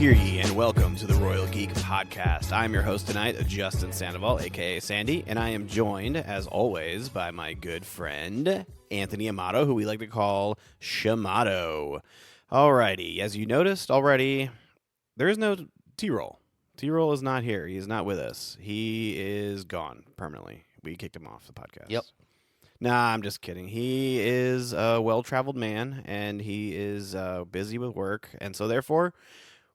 Hear ye, and welcome to the Royal Geek Podcast. I'm your host tonight, Justin Sandoval, a.k.a. Sandy, and I am joined, as always, by my good friend, Anthony Amato, who we like to call Shamato. Alrighty, as you noticed already, there is no T-Roll. T-Roll is not here. He is not with us. He is gone permanently. We kicked him off the podcast. Yep. Nah, I'm just kidding. He is a well-traveled man, and he is busy with work, and so therefore,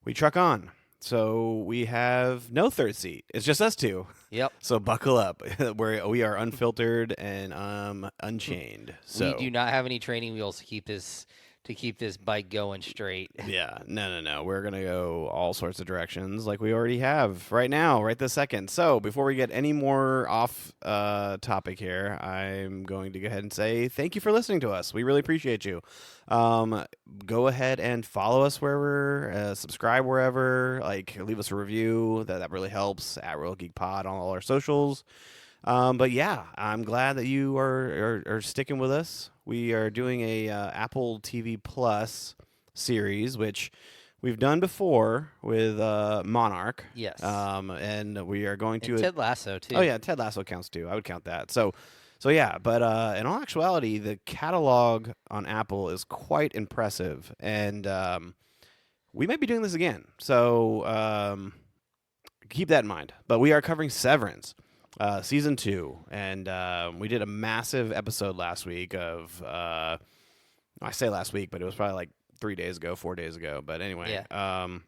we truck on. So we have no third seat. It's just us two. Yep. So buckle up. We are unfiltered and unchained. So We do not have any training wheels to keep this bike going straight. yeah, no. We're gonna go all sorts of directions like we already have right now, right this second. So before we get any more off topic here, I'm going to go ahead and say thank you for listening to us. We really appreciate you. Go ahead and follow us wherever, subscribe wherever, leave us a review. That really helps at Royal Geek Pod on all our socials. But yeah, I'm glad that you are sticking with us. We are doing a Apple TV Plus series, which we've done before with Monarch. Yes. And we are going to And Ted Lasso too. Oh yeah, Ted Lasso counts too. I would count that. So yeah, but in all actuality, the catalog on Apple is quite impressive, and we might be doing this again. So keep that in mind. But we are covering Severance. Season 2, and we did a massive episode last week of, I say last week, but it was probably like 4 days ago, but anyway, Yeah.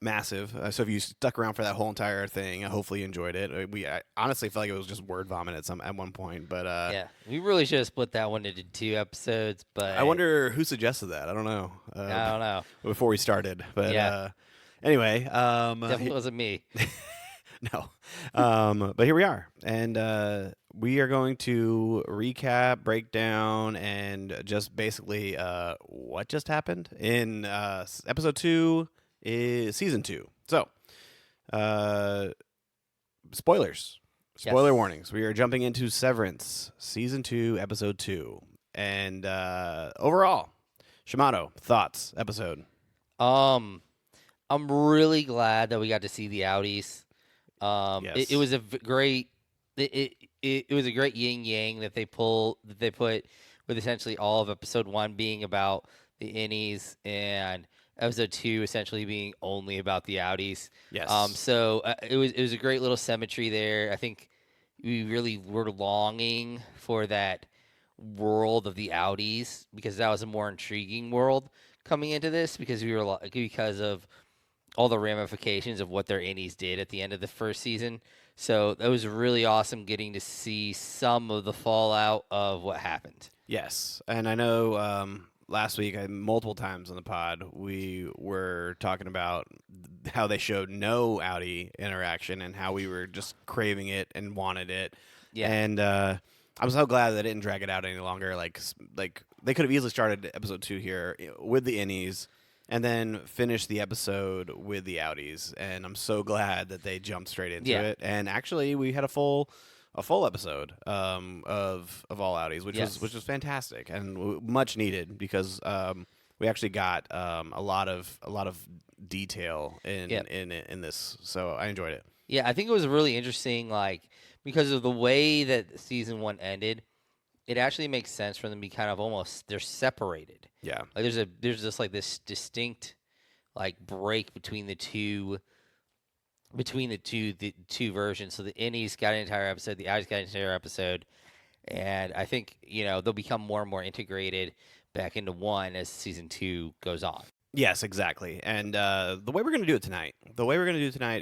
Massive. So if you stuck around for that whole entire thing, hopefully you enjoyed it. I honestly felt like it was just word vomit at one point, but Yeah. We really should have split that one into 2 episodes, but I wonder who suggested that. I don't know. I don't know. Before we started, but Yeah. Anyway, Definitely wasn't me. No. But here we are. And we are going to recap, break down, and just basically what just happened in episode 2 is season 2. So, spoilers. Spoiler Yes. warnings. We are jumping into Severance, season 2, episode 2. And overall, Shamato, thoughts, episode. I'm really glad that we got to see the outies. Yes. It was a great it was a great yin yang that they put with essentially all of episode 1 being about the innies and episode 2 essentially being only about the outies. Yes. So it was a great little symmetry there. I think we really were longing for that world of the outies because that was a more intriguing world coming into this because because of all the ramifications of what their innies did at the end of the first season. So that was really awesome getting to see some of the fallout of what happened. Yes, and I know last week, multiple times on the pod, we were talking about how they showed no outie interaction and how we were just craving it and wanted it. Yeah. And I'm so glad they didn't drag it out any longer. Like they could have easily started episode 2 here with the innies and then finished the episode with the outies. And I'm so glad that they jumped straight into it. And actually, we had a full episode of all outies, which was fantastic and much needed because we actually got a lot of detail in this, so I enjoyed it. Yeah, I think it was really interesting, because of the way that season 1 ended. It actually makes sense for them to be kind of almost they're separated. Yeah, there's just like this distinct break between the two versions. So the innies got an entire episode, the outies got an entire episode, and I think they'll become more and more integrated back into one as season 2 goes on. Yes, exactly. And the way we're going to do it tonight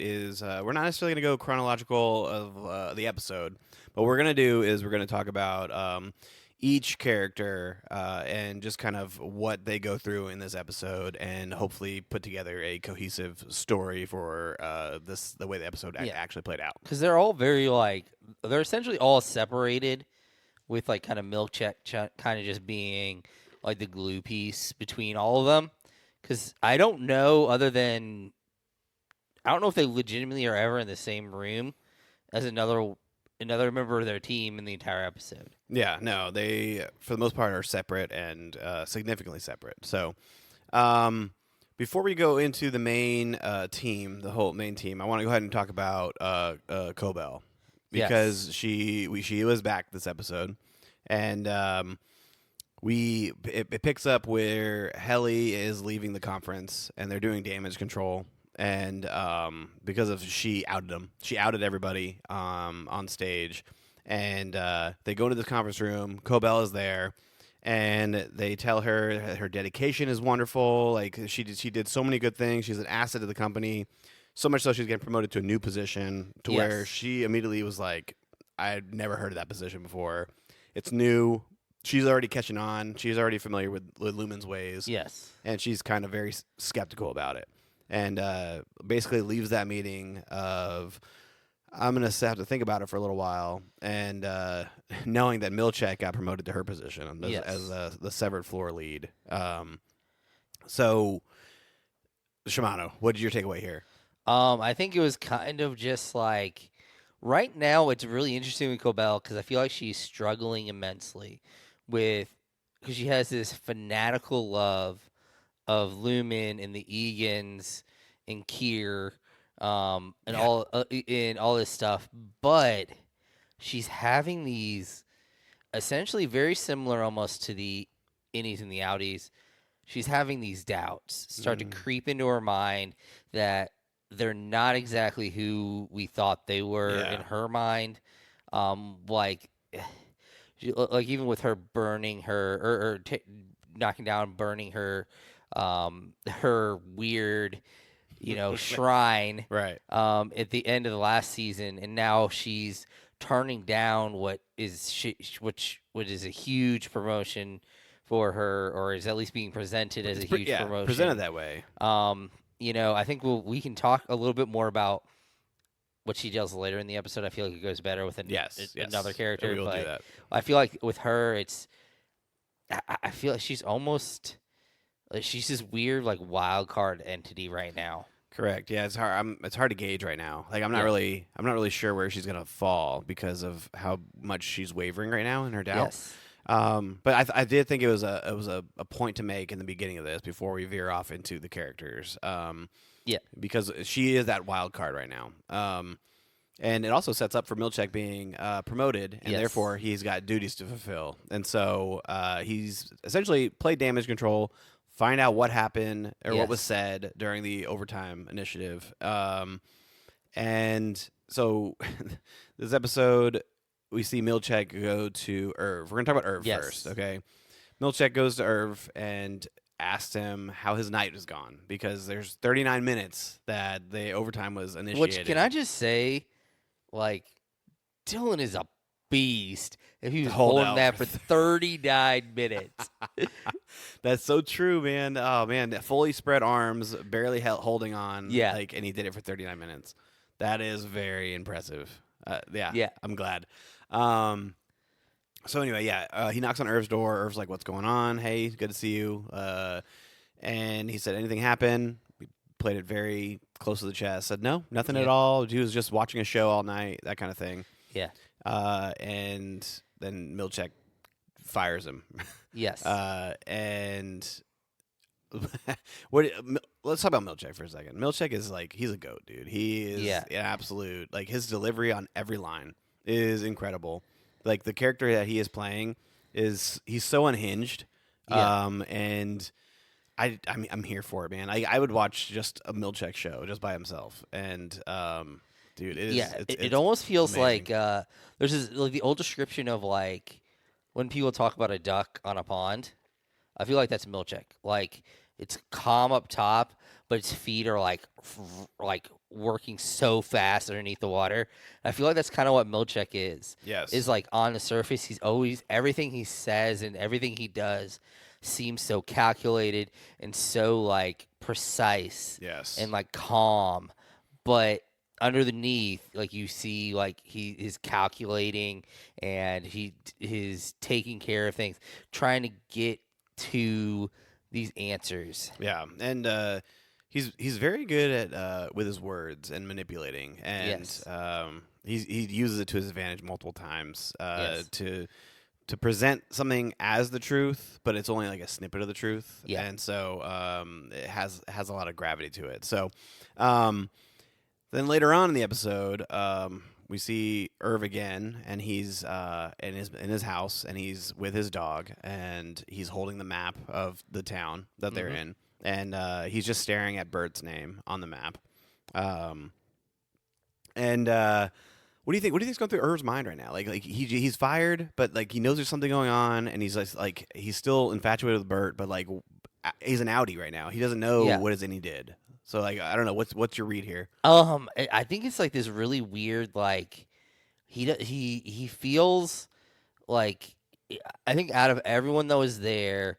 is we're not necessarily going to go chronological of the episode, but what we're going to do is we're going to talk about each character and just kind of what they go through in this episode and hopefully put together a cohesive story for the way the episode actually played out. Because they're all very, they're essentially all separated with, kind of Milkcheck kind of just being, the glue piece between all of them. Because I don't know if they legitimately are ever in the same room as another member of their team in the entire episode. Yeah, no, they for the most part are separate and significantly separate. So, but Before we go into the main team, the whole main team, I want to go ahead and talk about Cobell Yes. because she was back this episode, and it picks up where Helly is leaving the conference and they're doing damage control. And because of she outed them, she outed everybody on stage, and they go into this conference room. Cobell is there, and they tell her her dedication is wonderful. Like she did so many good things. She's an asset to the company, so much so she's getting promoted to a new position. To where Yes. she immediately was like, "I'd never heard of that position before. It's new." She's already catching on. She's already familiar with Lumen's ways, Yes. and she's kind of very skeptical about it. And basically leaves that meeting of I'm gonna have to think about it for a little while, and knowing that Milchek got promoted to her position as Yes. the severed floor lead. So Shimano, what did your takeaway here? I think it was kind of just like right now it's really interesting with Cobell because I feel like she's struggling immensely with because she has this fanatical love of Lumen and the Egans and Kier, and Yeah, all this stuff, but she's having these essentially very similar almost to the innies and the outies. She's having these doubts start to mm, creep into her mind that they're not exactly who we thought they were in yeah, her mind. Like, like even with her burning her or knocking down, burning her, her weird, shrine, right. at the end of the last season, and now she's turning down what is a huge promotion for her, or is at least being presented as a huge Yeah, presented promotion. that way. I think we can talk a little bit more about what she does later in the episode. I feel like it goes better with Yes, another yes, we character, will do but that. I feel like with her, I feel like she's almost like she's this weird like wild card entity right now. Correct. Yeah, it's hard. It's hard to gauge right now. Like Yeah. I'm not really sure where she's gonna fall because of how much she's wavering right now in her doubt. Yes. But I did think it was a point to make in the beginning of this before we veer off into the characters. Yeah. Because she is that wild card right now. And it also sets up for Milchek being promoted, and Yes. therefore he's got duties to fulfill. And so he's essentially played damage control, find out what happened or what was Yes. said during the overtime initiative. And so this episode, we see Milchek go to Irv. We're going to talk about Irv first, Yes. okay? Milchek goes to Irv and asked him how his night was gone because there's 39 minutes that the overtime was Which initiated. can I just say, like, Dylan is a beast if he To was hold holding out that for 39 minutes. That's so true, man. Oh man, fully spread arms, barely holding on, Yeah. like, and he did it for 39 minutes. That is very impressive. Yeah, Yeah. I'm glad. Um, so anyway, yeah, he knocks on Irv's door. Irv's like, "What's going on? Hey, good to see you." And he said, "Anything happen?" We played it very close to the chest. Said, "No, nothing at Yeah. all. He was just watching a show all night, that kind of thing." Yeah. And then Milchek fires him. Yes. And what? Let's talk about Milchek for a second. Milchek is like he's a goat, dude. He is Yeah. an absolute like his delivery on every line is incredible. Like the character that he is playing is he's so unhinged. Yeah. And I mean I'm here for it, man. I would watch just a Milchek show just by himself. And dude, Yeah. It it's almost feels amazing. like there's this, like the old description of like when people talk about a duck on a pond. I feel like that's Milchek. Like it's calm up top, but its feet are like working so fast underneath the water. I feel like that's kind of what Milchek is. Is Yes. like on the surface, he's always everything he says and everything he does seems so calculated and so like precise Yes. and like calm, but underneath like you see like he is calculating and he is taking care of things, trying to get to these answers. Yeah, and he's very good at with his words and manipulating, and Yes. he uses it to his advantage multiple times Yes. to to present something as the truth, but it's only like a snippet of the truth, Yeah. and so it has a lot of gravity to it. So um, then later on in the episode, we see Irv again, and he's in his house, and he's with his dog, and he's holding the map of the town that they're in, and he's just staring at Bert's name on the map. Um, and what do you think? What do you think's going through Irv's mind right now? Like he's fired, but like he knows there's something going on, and he's like he's still infatuated with Bert, but like he's an outie right now. He doesn't know Yeah. what his innie did. So like I don't know what's your read here. I think it's like this really weird, like he feels like I think out of everyone that was there,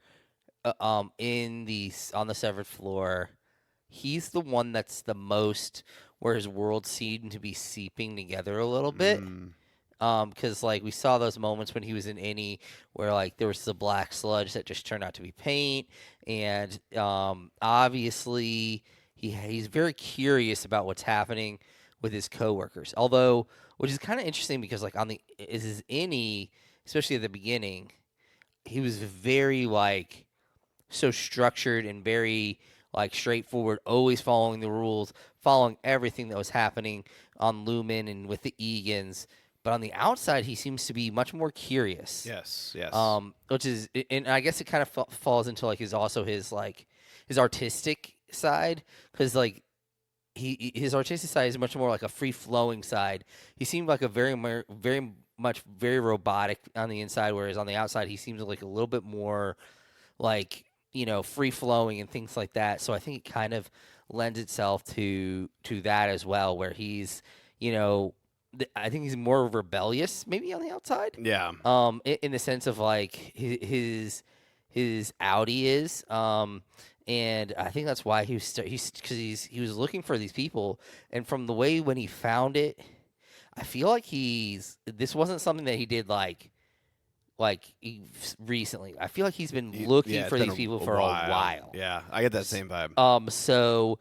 on the severed floor, he's the one that's the most where his world seemed to be seeping together a little bit. Mm, Because like we saw those moments when he was in Innie where like there was the black sludge that just turned out to be paint, and obviously he's very curious about what's happening with his coworkers. Although, which is kind of interesting because like on the is his Innie, especially at the beginning, he was very like so structured and very like straightforward, always following the rules, following everything that was happening on Lumen and with the Egans. But on the outside, he seems to be much more curious. yes, yes. Which is, and I guess it kind of falls into like his like his artistic side, because like his artistic side is much more like a free flowing side. He seemed like a very robotic on the inside, whereas on the outside he seems like a little bit more like free flowing and things like that. So I think it kind of lends itself to that as well, where he's I think he's more rebellious maybe on the outside. Yeah. In the sense of like his Audi is. And I think that's why he was looking for these people, and from the way when he found it, I feel like this wasn't something that he did like recently. I feel like he's been looking Yeah, it's for been these people a for while. a while. Yeah, I get that same vibe. So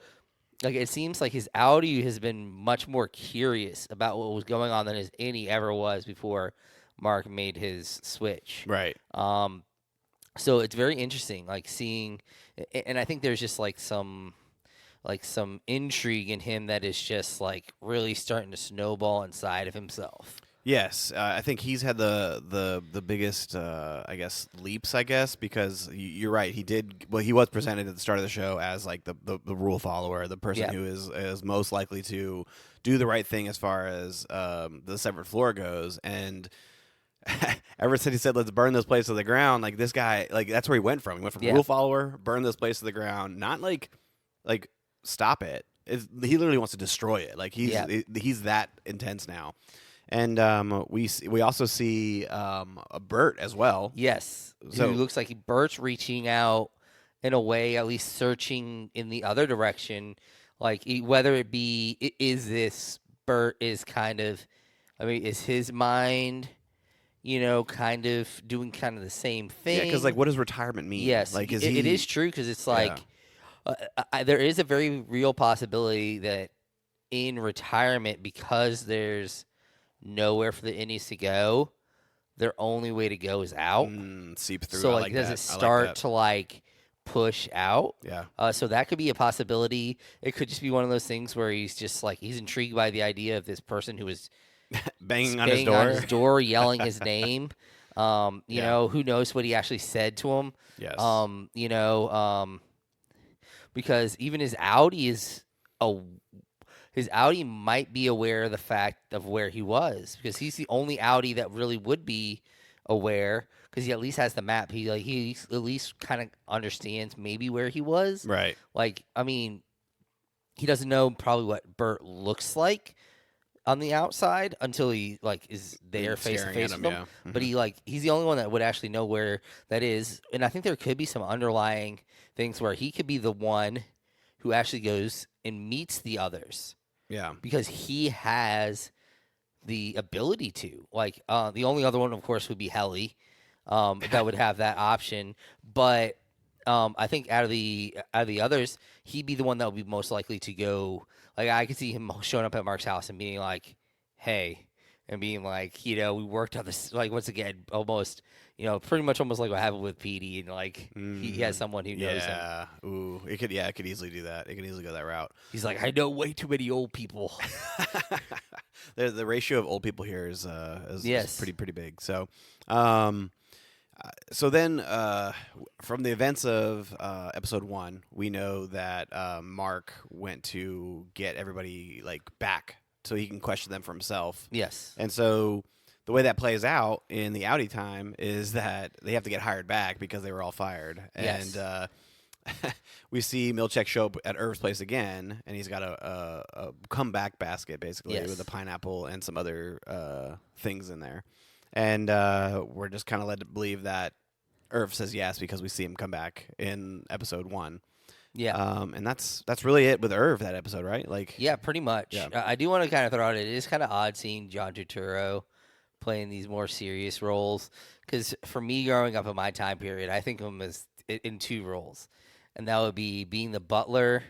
like it seems like his Audi has been much more curious about what was going on than his Innie ever was before Mark made his switch. Right. So it's very interesting, like seeing, and I think there's just like some intrigue in him that is just like really starting to snowball inside of himself. Yes, I think he's had the biggest, I guess, leaps. I guess because you're right. He did. Well, he was presented at the start of the show as like the rule follower, the person who is most likely to do the right thing as far as the severed floor goes. And ever since he said, "Let's burn this place to the ground," like this guy, like that's where he went from. He went from rule follower, burn this place to the ground, not like stop it. He literally wants to destroy it. Like he's that intense now. And we also see a Bert as well. Yes, So who looks like Bert's reaching out in a way, at least searching in the other direction. Like whether it be is this Bert is kind of, I mean, is his mind, kind of doing kind of the same thing? Yeah, because like, what does retirement mean? Yes, like it is true because it's like there is a very real possibility that in retirement, because there's nowhere for the Indies to go, their only way to go is out. Seep through. So I like, like does that. it start to like push out? Yeah. So that could be a possibility. It could just be one of those things where he's just like he's intrigued by the idea of this person who is banging on his door, yelling his name. Who knows what he actually said to him? Yes. Because even his Audi his Audi might be aware of the fact of where he was, because he's the only Audi that really would be aware, because he at least has the map. He at least kind of understands maybe where he was. Right. Like, I mean, he doesn't know probably what Bert looks like on the outside until he like is there face to face with him. Yeah. But he's the only one that would actually know where that is. And I think there could be some underlying things where he could be the one who actually goes and meets the others. Yeah. Because he has the ability to. Like, the only other one, of course, would be Helly, that would have that option. But I think out of the others, he'd be the one that would be most likely to go. Like, I could see him showing up at Mark's house and being like, "Hey, and being like, we worked on this, like, once again, almost, pretty much almost like what happened with Petey, and like he has someone who knows him. Yeah. Ooh, it could easily do that. It could easily go that route. He's like, I know way too many old people. The ratio of old people here is Yes. pretty big. So, so then from the events of episode 1, we know that Mark went to get everybody like back so he can question them for himself. Yes. And so the way that plays out in the Audi time is that they have to get hired back because they were all fired. Yes. And we see Milchek show up at Irv's place again, and he's got a comeback basket basically Yes. with a pineapple and some other things in there. And we're just kind of led to believe that Irv says yes because we see him come back in episode 1. Yeah. And that's really it with Irv that episode, right? Like, Yeah, pretty much. Yeah. I do want to kind of throw out, it is kind of odd seeing John Turturro playing these more serious roles, because for me, growing up in my time period, I think of him as in 2 roles, and that would be being the butler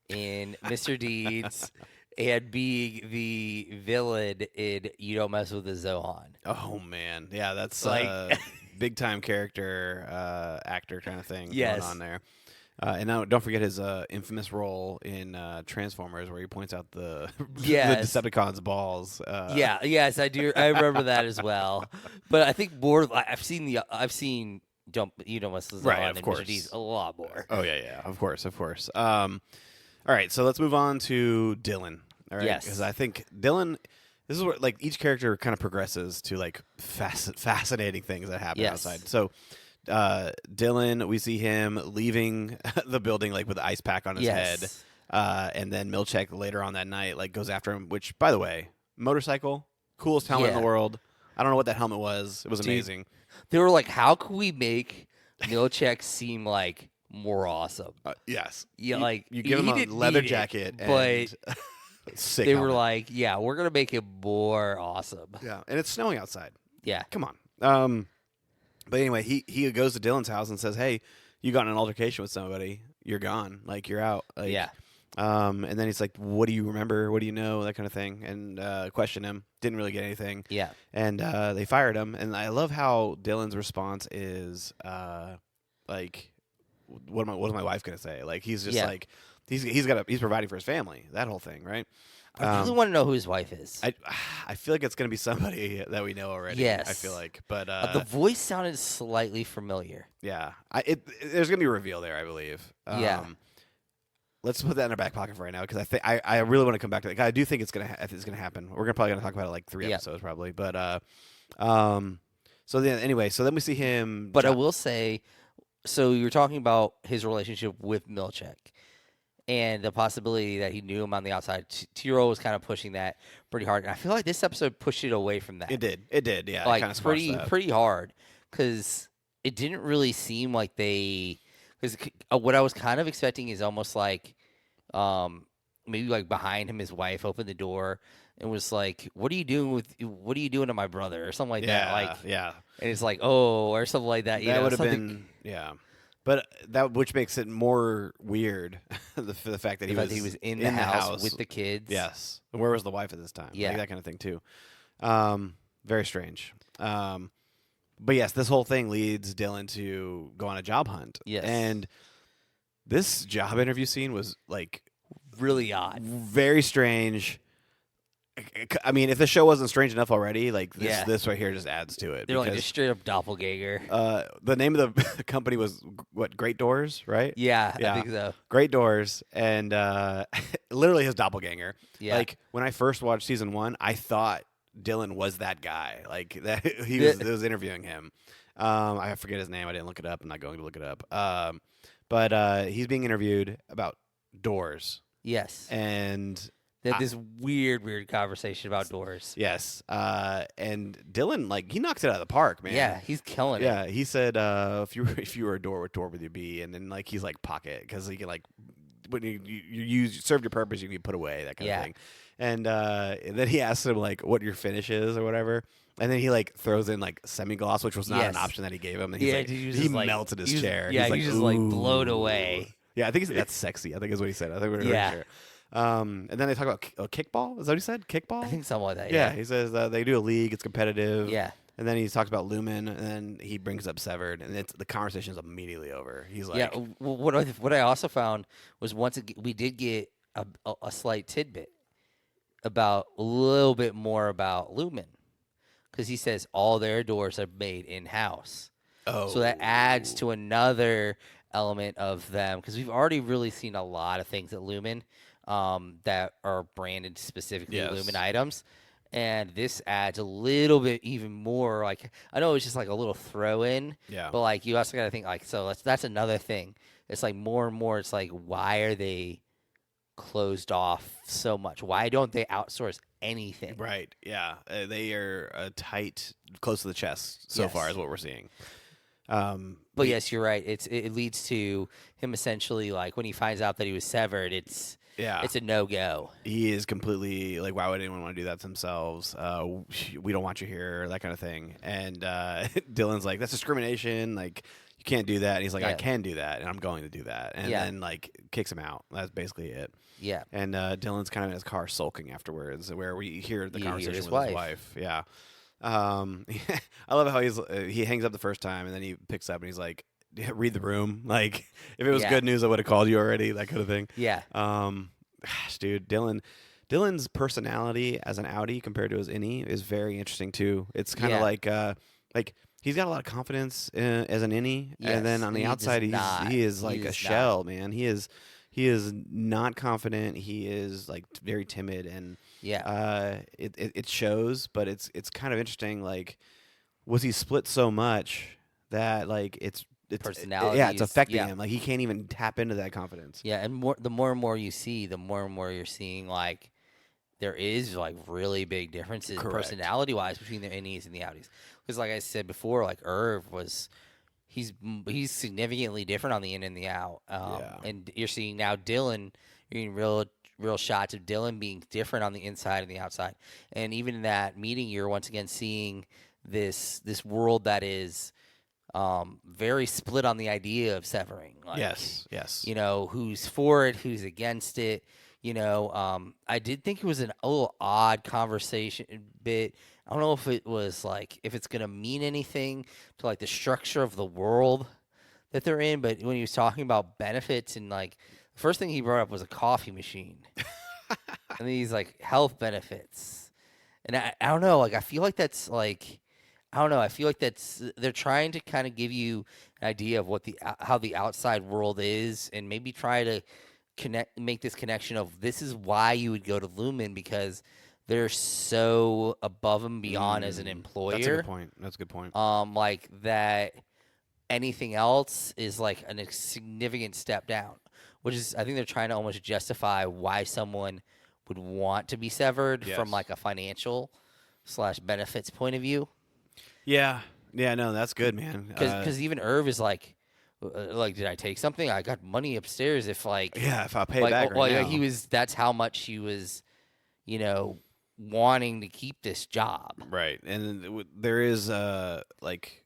in Mr. Deeds and being the villain in You Don't Mess with the Zohan. oh man, yeah, that's Like- big time character actor kind of thing Yes. going on there. And now, don't forget his infamous role in Transformers, where he points out the Yes. the Decepticons' balls. Yeah, yes, I do. I remember that as well. But I think more. I've seen You Don't Mess with the Right, Zohan of and course. Mr. Deeds a lot more. Oh yeah, of course. All right, so let's move on to Dylan. All right, Yes. because I think Dylan. This is where like each character kind of progresses to like fascinating things that happen Yes. outside. So Dylan, we see him leaving the building like with the ice pack on his head, Yes. and then Milchek later on that night like goes after him. Which, by the way, motorcycle, coolest helmet in Yeah. the world. I don't know what that helmet was. It was Dude, amazing. They were like, how can we make Milchek seem like more awesome? Yes, Yeah, you, like you give him he a didn't leather need it, jacket, but and sick. they were helmet. like, yeah, we're gonna make him more awesome. Yeah, and it's snowing outside. Yeah. Come on. But anyway, he goes to Dylan's house and says, "Hey, you got in an altercation with somebody. You're gone. Like you're out." Like, Yeah. And then he's like, "What do you remember? What do you know?" That kind of thing, and question him. Didn't really get anything. Yeah. And they fired him. And I love how Dylan's response is, like, what was my wife gonna say? Like he's just Yeah. like, he's providing for his family. That whole thing, right? I really want to know who his wife is. I feel like it's gonna be somebody that we know already. Yes. I feel like, but The voice sounded slightly familiar. yeah, there's gonna be a reveal there, I believe. Yeah. Let's put that in our back pocket for right now because I really want to come back to that. I do think it's gonna happen. We're probably gonna talk about it like 3 Yeah. episodes probably, but so then we see him. But I will say, so you were talking about his relationship with Milchek and the possibility that he knew him on the outside. Tiro was kind of pushing that pretty hard, and I feel like this episode pushed it away from that. It did, yeah. Like it kind of pretty hard, because it didn't really seem like they. Because what I was kind of expecting is almost like, maybe like behind him, his wife opened the door and was like, what are you doing to my brother?" or something like that. Like, yeah. and it's like, oh, or something like that. That would have something- been, yeah. But which makes it more weird, the fact that the fact that he was in the house with the kids. Yes. Where was the wife at this time? Yeah. Like that kind of thing too. Very strange. But yes, this whole thing leads Dylan to go on a job hunt. Yes. And this job interview scene was like Really odd. very strange. I mean, if the show wasn't strange enough already, like Yeah. this right here just adds to it. They're like because, just straight up doppelganger. the name of the company was what? Great Doors, right? Yeah, yeah. I think so. Great Doors, and literally his doppelganger. Yeah. Like when I first watched season 1, I thought Dylan was that guy. Like that he was interviewing him. I forget his name. I didn't look it up. I'm not going to look it up. But he's being interviewed about doors, Yes. and They had this weird conversation about doors. yes, and Dylan like he knocks it out of the park, man. Yeah, he's killing it. Yeah, he said, if you were a door, what door would you be? And then like he's like pocket because he can like when you served your purpose, you can be put away, that kind Yeah. of thing. And then he asked him like what your finish is or whatever, and then he like throws in like semi gloss, which was not an Yes. option that he gave him. And he's Yeah, like, he was he just, like- melted his he was- chair. yeah, he's he was just, like, blown "Ooh." away. Yeah, I think he said that's sexy. I think is what he said. I think we're Yeah. sure. And then they talk about kickball. Is that what he said? I Kickball? think something like that. Yeah, Yeah. he says they do a league. It's competitive. Yeah. And then he talks about Lumen, and then he brings up Severed, and the conversation is immediately over. He's Yeah. like, What I also found was we did get a slight tidbit about a little bit more about Lumen because he says all their doors are made in house. So that adds "Oh, to another element of them because we've already really seen a lot of things at Lumen that are branded specifically Lumen yes, items. And this adds a little bit even more. Like I know it's just like a little throw in, yeah, but like you also got to think like so that's another thing. It's like more and more. It's like why are they closed off so much? Why don't they outsource anything? right, yeah." They are tight, close to the chest so far, Yes. is what we're seeing. But yes, you're right. It leads to him essentially like when he finds out that he was severed, yeah, it's a no go. he is completely like, why would anyone want to do that to themselves? We don't want you here, that kind of thing. And Dylan's like, that's discrimination. Like, you can't do that. And he's like, I Yeah, can do that, and I'm going to do that. And yeah, then like kicks him out. That's basically it. yeah. And Dylan's kind of in his car sulking afterwards, where we hear the You hear conversation his with his wife. wife. Yeah. I love how he hangs up the first time, and then he picks up and he's like, read the room. Like, if it was Yeah, good news, I would have called you already. That kind of thing. yeah, Gosh, dude, Dylan's personality as an outie compared to his innie is very interesting too. It's kind of yeah. like he's got a lot of confidence as an innie, and then Yes, on and the he does outside not. he is He like a does not. shell, man. He is not confident. He is like very timid, and Yeah, it shows. But it's kind of interesting. Like, was he split so much that like yeah, it's personalities. affecting Yeah, him. Like he can't even tap into that confidence. yeah. And the more and more you see, the more and more you're seeing like there is like really big differences Correct. personality wise between the innies and the outies. Because like I said before, like Irv was he's significantly different on the in and the out. Yeah. And you're seeing now Dylan, you're getting real shots of Dylan being different on the inside and the outside. And even in that meeting, you're once again seeing this world that is very split on the idea of severing. Like, Yes. Yes. who's for it, who's against it. I did think it was a little odd conversation bit. I don't know if it was like if it's gonna mean anything to like the structure of the world that they're in, but when he was talking about benefits and like the first thing he brought up was a coffee machine, and these like health benefits, and I don't know, like I feel like that's like I don't know. I feel like they're trying to kind of give you an idea of what how the outside world is, and maybe try to make this connection of this is why you would go to Lumen because they're so above and beyond as an That's a good employer. point. That's a good point. Like that anything else is like a significant step down, which is I think they're trying to almost justify why someone would want to be severed from Yes. like a financial slash benefits point of view. Yeah. Yeah. No, that's good, man. Because even Irv is like, did I take something? I got money upstairs. If Yeah. If I pay like, back right like now. that's how much he was, wanting to keep this job. Right. And there is like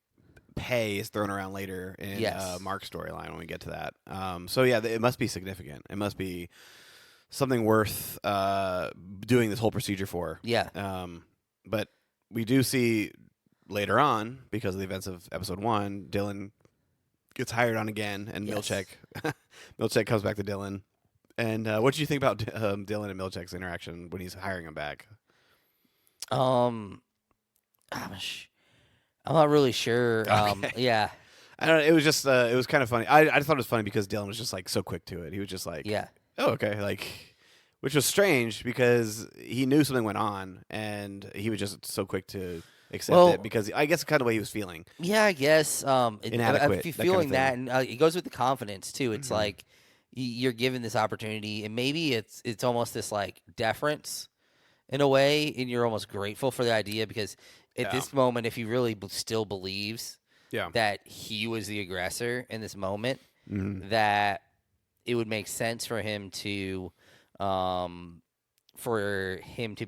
pay is thrown around later in Yes. Mark's storyline when we get to that. So yeah, it must be significant. It must be something worth doing this whole procedure for. Yeah. But we do see later on, because of the events of episode 1, Dylan gets hired on again, and Yes. Milchek comes back to Dylan. And what did you think about Dylan and Milchek's interaction when he's hiring him back? Um, I'm not really sure. Okay. Yeah. I don't know. It was just, it was kind of funny. I just thought it was funny because Dylan was just like so quick to it. He was just like, Yeah. oh, okay. Like, which was strange because he knew something went on and he was just so quick to accept it because I guess kind of the way he was feeling. Yeah, I guess. Inadequate, If you're that kind of feeling that, thing. and it goes with the confidence too. It's Mhm. like you're given this opportunity, and maybe it's almost this like deference in a way, and you're almost grateful for the idea because at Yeah. this moment, if he really still believes Yeah. that he was the aggressor in this moment, Mhm. that it would make sense for him to,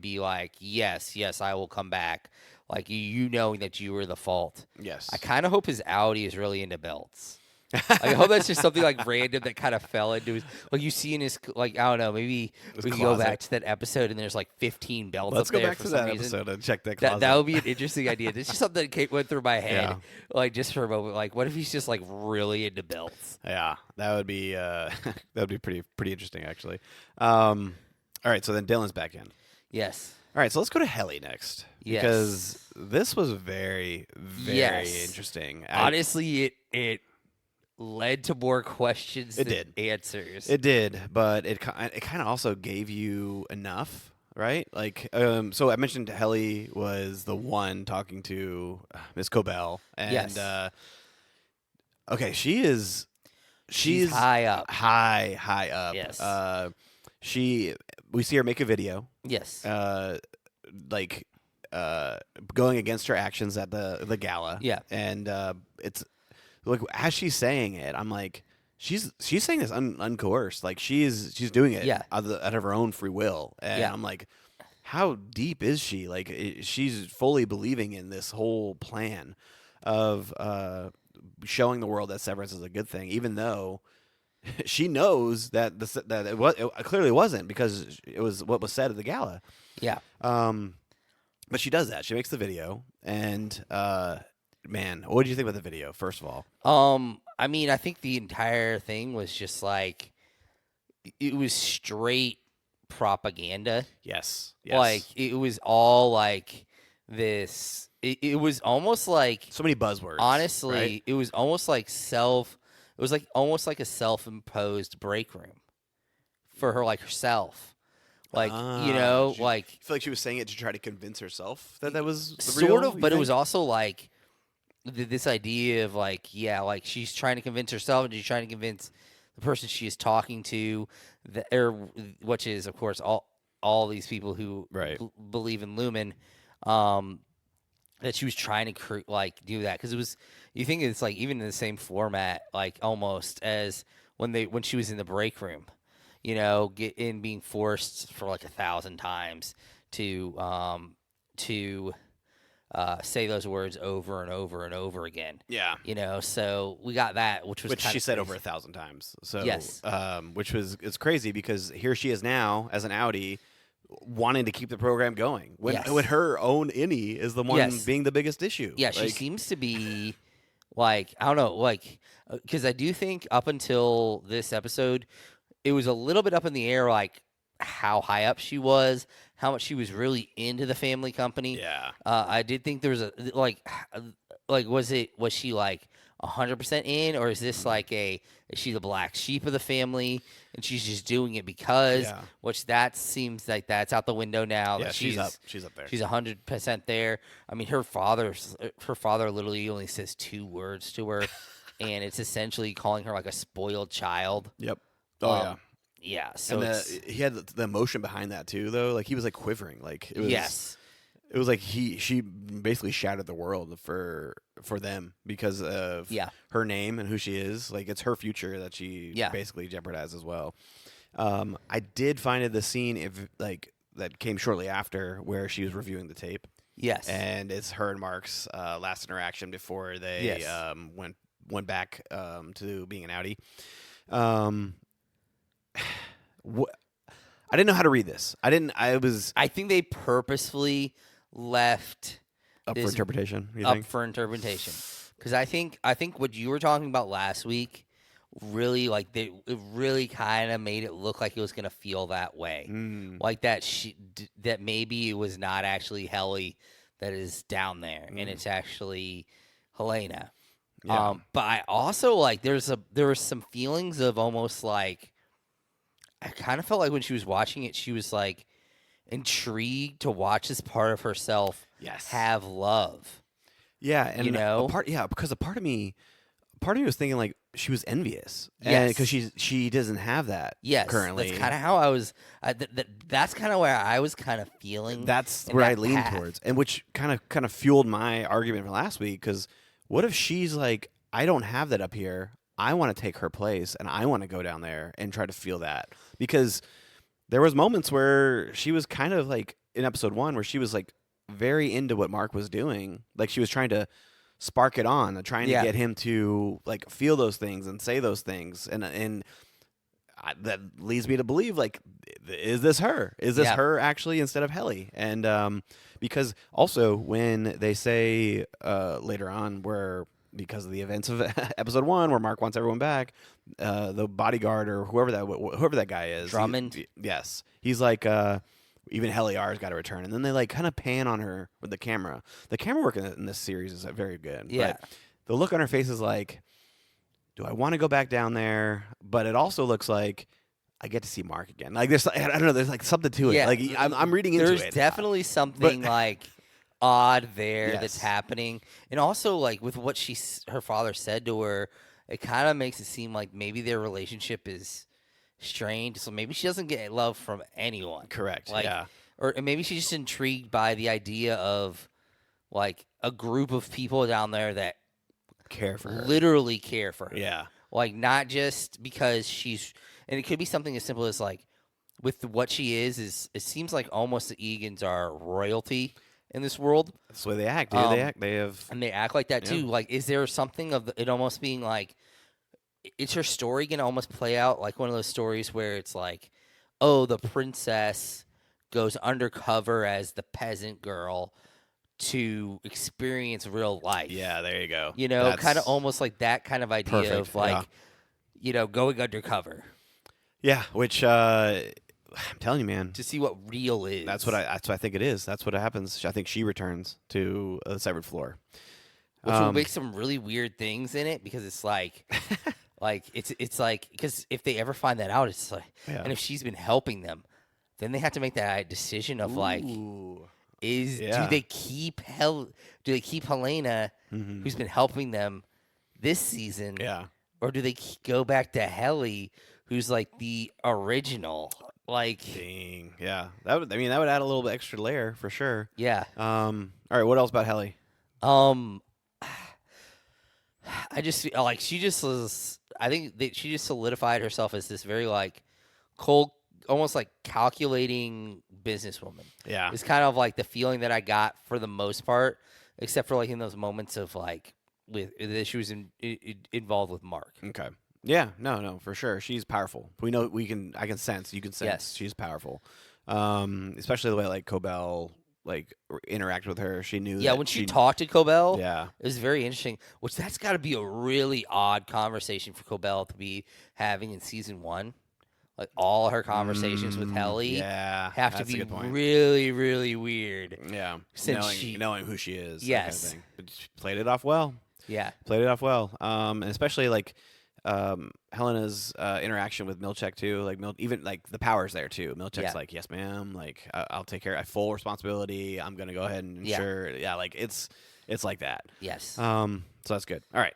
be like, yes, yes, I will come back. Like you knowing that you were the fault. Yes. I kind of hope his Audi is really into belts. Like, I hope that's just something like random that kind of fell into his. Like you see in his like I don't know. Maybe His we can go closet. back to that episode and there's like 15 belts Let's up go there back for to some that reason. episode and check that That closet. would be an interesting idea. It's just something that went through my head, Yeah. like just for a moment. Like, what if he's just like really into belts? Yeah, that would be that would be pretty interesting actually. All right, so then Dylan's back in. Yes. All right, so let's go to Helly next Yes. because this was very Yes. interesting. Honestly, it led to more questions It than did. answers. It did, but it kind of also gave you enough, right? Like, so I mentioned Helly was the one talking to Miss Cobell, and Yes. okay, she's high up. high up. Yes. We see her make a video, Yes. like going against her actions at the gala. Yeah. And it's like as she's saying it, I'm like, she's saying this uncoerced, like she's doing it Yeah. out of her own free will, and Yeah. I'm like, how deep is she? Like she's fully believing in this whole plan of showing the world that severance is a good thing, even though she knows that it clearly wasn't because it was what was said at the gala. Yeah. But she does that. She makes the video, and man, what do you think about the video? First of all, I mean, I think the entire thing was just like it was straight propaganda. yes. Like it was all like this. It was almost like So many buzzwords. honestly, right? it was almost like It was like almost like a self-imposed break room for her, like herself. Like She- like I feel like she was saying it to try to convince herself that was the sort real, of, you but it was think? also like this idea of like like she's trying to convince herself and she's trying to convince the person she is talking to, which is of course all these people who Right. believe in Lumen, that she was trying to like do that because it was you think it's like even in the same format like almost as when she was in the break room, get in being forced for like 1,000 times to say those words over and over and over again. Yeah. So we got that, which was Which kinda she said crazy. over 1,000 times. So Yes. which was it's crazy because here she is now as an Audi wanting to keep the program going when Yes. when her own innie is the one Yes. being the biggest issue. Yeah, she Like, seems to be like I don't know, like because I do think up until this episode, it was a little bit up in the air, like how high up she was, how much she was really into the family company. yeah. I did think there was a was she like 100% in, or is this like is she the black sheep of the family and she's just doing it because? Yeah. Which that seems like that's out the window now. Yeah, that she's up there. She's 100% there. I mean, her father literally only says 2 words to her, and it's essentially calling her like a spoiled child. Yep. Oh yeah. Yeah. So And it's, he had the emotion behind that too, though. Like he was like quivering. Like it was. yes. It was like she basically shattered the world for them because of Yeah. her name and who she is. Like it's her future that she Yeah. basically jeopardized as well. I did find it the scene that came shortly after where she was reviewing the tape, Yes. and it's her and Mark's last interaction before they Yes. went back to being an Audi. I didn't know how to read this. I was I think they purposefully left up for this interpretation. You up think? for interpretation because I think what you were talking about last week really like it really kind of made it look like it was gonna feel that way, like that that maybe it was not actually Helly that is down there and it's actually Helena. Yeah. But I also like there were some feelings of almost like I kind of felt like when she was watching it, she was like intrigued to watch this part of herself Yes. have love. Yeah, and because a part of me was thinking like she was envious, and because she doesn't have that Yes, currently. that's kind of how I was. That's kind of where I was kind of feeling. That's in where that I leaned path. towards, and which kind of fueled my argument from last week. Because what if she's like, I don't have that up here. I want to take her place, and I want to go down there and try to feel that. Because there was moments where she was kind of like in episode 1 where she was like very into what Mark was doing. Like she was trying to spark it on, trying to Yeah. get him to like feel those things and say those things, and that leads me to believe like, is this her? Is this Yeah. her actually instead of Helly? And because also when they say later on where because of the events of episode 1 where Mark wants everyone back, the bodyguard or whoever that guy is, Drummond. yes, he's like even Helly R's got to return, and then they like kind of pan on her with the camera. The camera work in this series is very good. Yeah. But the look on her face is like, do I want to go back down there? But it also looks like I get to see Mark again. Like there's, I don't know, there's like something to it. Yeah. Like I'm reading into it. There's definitely something like odd there that's Yes. happening, and also like with what her father said to her, it kind of makes it seem like maybe their relationship is strained. So maybe she doesn't get love from anyone. Correct. Like, yeah. or maybe she's just intrigued by the idea of like a group of people down there that Care for her. literally care for her. Yeah. Like not just because and it could be something as simple as like with what she is it seems like almost the Egan's are royalty in this world. That's the way they act, dude. They act. They have. And they act like that Yeah. too. Like, is there something of it almost being like, is her story gonna almost play out like one of those stories where it's like, oh, the princess goes undercover as the peasant girl to experience real life. Yeah. There you go. You know, That's kind of almost like that kind of idea perfect, of like, yeah. you know, going undercover Yeah. Which I'm telling you, man. to see what real is. That's what I think it is. That's what happens. I think she returns to the severed floor. Which will make some really weird things in it because it's like, like it's like because if they ever find that out, it's like, Yeah. and if she's been helping them, then they have to make that decision of like, Ooh. do Yeah. they keep Helena, Mhm. who's been helping them this season, Yeah. or do they go back to Helly, who's like the original? Like, Dang. Yeah. That would. I mean, that would add a little bit extra layer for sure. yeah. All right. What else about Helly? I just feel like she just was. I think that she just solidified herself as this very like cold, almost like calculating businesswoman. Yeah. It's kind of like the feeling that I got for the most part, except for like in those moments of like with that she was involved with Mark. Okay. Yeah. No. For sure. She's powerful. We know. I can sense. You can sense. Yes. She's powerful. Especially the way like Cobell like interacted with her. She knew. Yeah, that when she talked to Cobell, Yeah. it was very interesting. Which that's got to be a really odd conversation for Cobell to be having in season 1. Like all her conversations with Helly Yeah. have to that's a be good point. really, really weird. Yeah. Since knowing who she is. Yes. That kind of thing. But she played it off well. Yeah. Played it off well. And especially like Helena's interaction with Milchek too. Like even like the power's there too. Milchek's Yeah. like, yes, ma'am. Like I'll take care. I have full responsibility. I'm gonna go ahead and Yeah. ensure. Yeah. Like it's like that. Yes. So that's good. All right.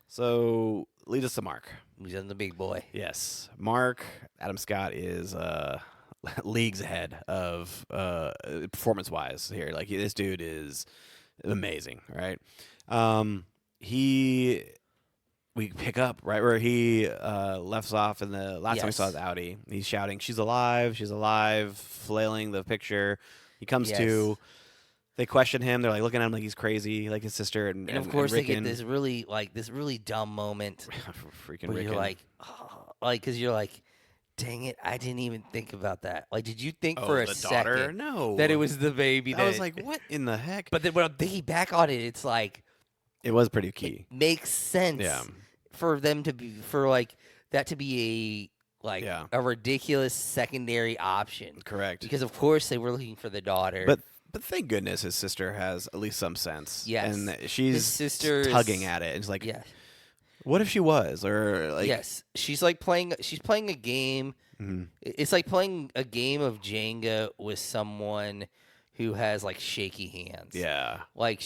So lead us to Mark. He's on the big boy. Yes, Mark Adam Scott is leagues ahead of performance-wise here. Like this dude is amazing, right? We pick up right where he left off in the last time we saw Yes. his Audi. He's shouting, she's alive," flailing the picture. He comes Yes. to. They question him. They're like looking at him like he's crazy, like his sister, and And of course, they get Rickon. this really dumb moment freaking where Rickon. you're like, oh, like, because you're like, dang it, I didn't even think about that. Like, did you think for a the second daughter? No, that it was the baby? I was like, what in the heck? but then when I'm thinking back on it, it's like It was pretty key. makes sense Yeah. for them to be like that to be Yeah. a ridiculous secondary option Correct. because of course they were looking for the daughter. But thank goodness his sister has at least some sense. Yes. And she's His sister is- tugging at it. It's like, yeah, what if she was? Or like, yes, she's playing a game. mhm. It's like playing a game of Jenga with someone who has like shaky hands. Yeah. Like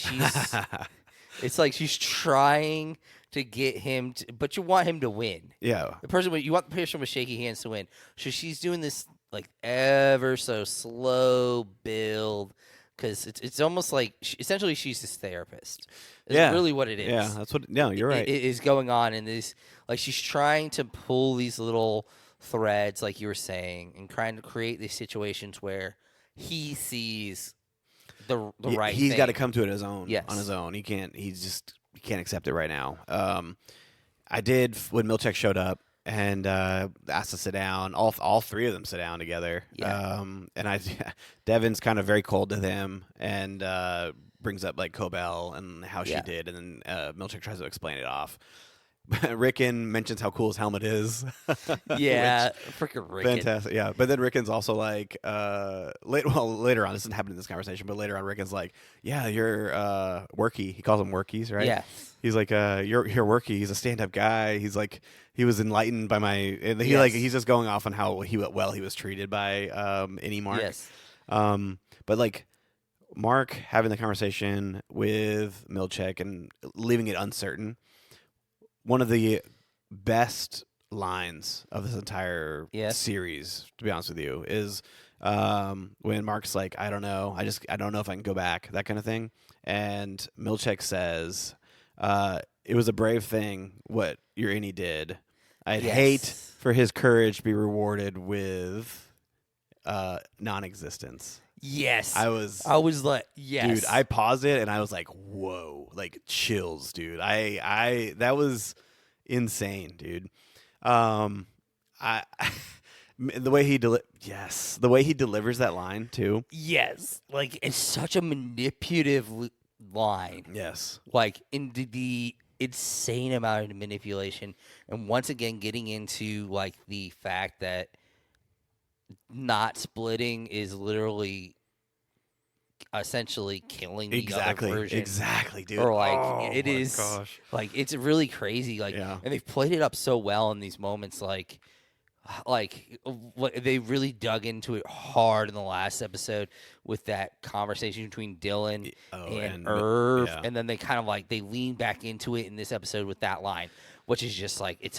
it's like she's trying to get him to, but you want him to win. Yeah. You want the person with shaky hands to win. So she's doing this like ever so slow build because it's almost like essentially she's his therapist. Is Yeah. really what it is. Yeah. That's what, no, you're right. It is going on in this, like she's trying to pull these little threads, like you were saying, and trying to create these situations where he sees the right he's got to thing. come to it on his Yes. own. He can't accept it right now. I did when Milchek showed up and asked to sit down. All three of them sit down together. Yeah. And Devin's kind of very cold to them and brings up like Cobell and how she Yeah. did, and then Milchek tries to explain it off. Rickon mentions how cool his helmet is. Yeah. Which, Freaking Rickon. fantastic, yeah. But then Rickon's also like, later on, this didn't happen in this conversation, but later on, Rickon's like, yeah, you're Worky. He calls them Workies, right? Yes. He's like, you're Worky. He's a stand-up guy. He's like, he was enlightened by my. And he's just going off on how he was treated by any Mark. Yes. But like Mark having the conversation with Milchek and leaving it uncertain. One of the best lines of this entire Yes. series, to be honest with you, is when Mark's like, I don't know. I don't know if I can go back, that kind of thing. And Milchek says, it was a brave thing what your innie did. I'd hate for his courage to be rewarded with non-existence. Yes. I was like, yes. Dude, I paused it and I was like, whoa, like chills, dude. That was insane, dude. I the way he the way he delivers that line too. Yes. Like, it's such a manipulative line. Yes. Like, into the insane amount of manipulation. And once again, getting into, like, the fact that not splitting is literally essentially killing the other version. Exactly, dude. Or like it is like it's really crazy. Like, Yeah. and they've played it up so well in these moments. Like they really dug into it hard in the last episode with that conversation between Dylan and Irv, yeah. and then they kind of like they lean back into it in this episode with that line, which is just like it's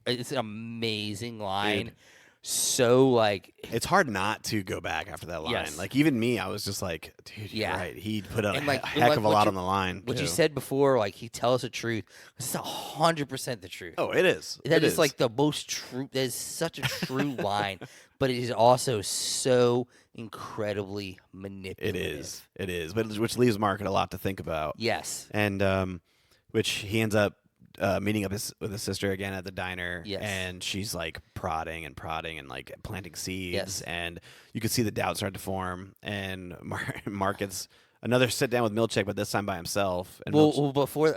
an amazing line. Dude. So like it's hard not to go back after that line. Yes. Like even me, I was just like, dude, Yeah. you're right. He put a And, like, heck of a what lot you- on the line. what you too. said before, like he tells the truth. It's 100% the truth. Oh, it is. That It is like the most true. That is such a true line, but it is also so incredibly It manipulative. is. It is. But which leaves Mark a lot to think about. Yes. And which he ends up meeting up with his sister again at the diner. Yes. And she's like prodding and like planting seeds. Yes. And you can see the doubt start to form. And Mark gets another sit down with Milchek, but this time by himself. And Well, before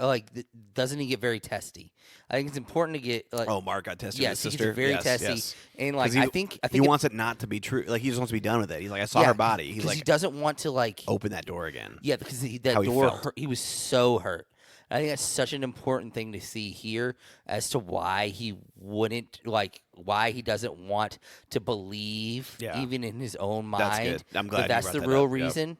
doesn't he get very testy? I think it's important to get like. oh, Mark got tested Yes, with his he sister. gets very Yes, testy, yes. and like 'Cause I think he wants it not to be true. Like he just wants to be done with it. He's like, I saw her body. He's because like, he doesn't want to like. open that door again. Yeah, because how that he door felt. hurt. He was so hurt. I think that's such an important thing to see here as to why he wouldn't why he doesn't want to believe Yeah. even in his own mind. That's good. I'm glad you that's brought the that real up. Yep. reason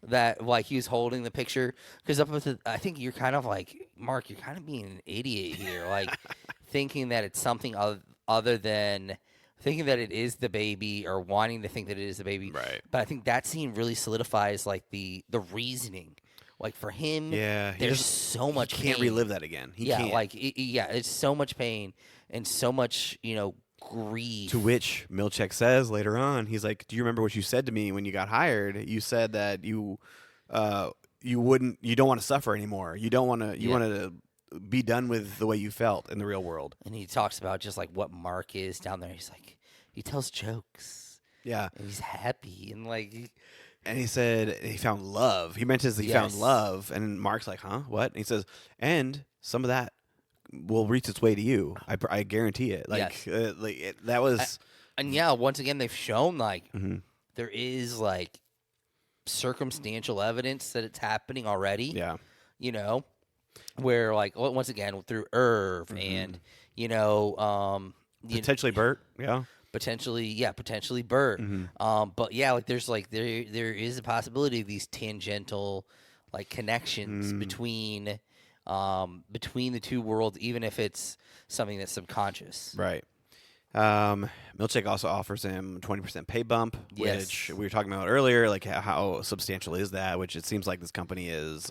that like he was holding the picture. Because I think you're kind of like Mark. You're kind of being an idiot here, like thinking that it's something other than. Thinking that it is the baby or wanting to think that it is the baby. Right. But I think that scene really solidifies like the reasoning. Like for him, Yeah. there's so much He can't pain. relive that again. He yeah, can't. like it's so much pain and so much grief. To which Milchek says later on, he's like, "Do you remember what you said to me when you got hired? You said that you don't want to suffer anymore. You don't want to. You Yeah. want to be done with the way you felt in the real world." And he talks about just like what Mark is down there. He's like, he tells jokes Yeah. and he's happy and like And he said he found love. He mentions that he found Yes. love, and Mark's like, "Huh? What?" And he says, "And some of that will reach its way to you. I guarantee it." Like, Yes. that was. and yeah, once again they've shown like Mhm. there is like circumstantial evidence that it's happening already. Yeah. Where like once again through Irv and Potentially Bert. Yeah. potentially Bert. Mhm. But yeah, like there's like there is a possibility of these tangential like connections between the two worlds, even if it's something that's subconscious. Right. Milchek also offers him 20% pay bump, Yes. which we were talking about earlier. Like, how substantial is that? Which it seems like this company is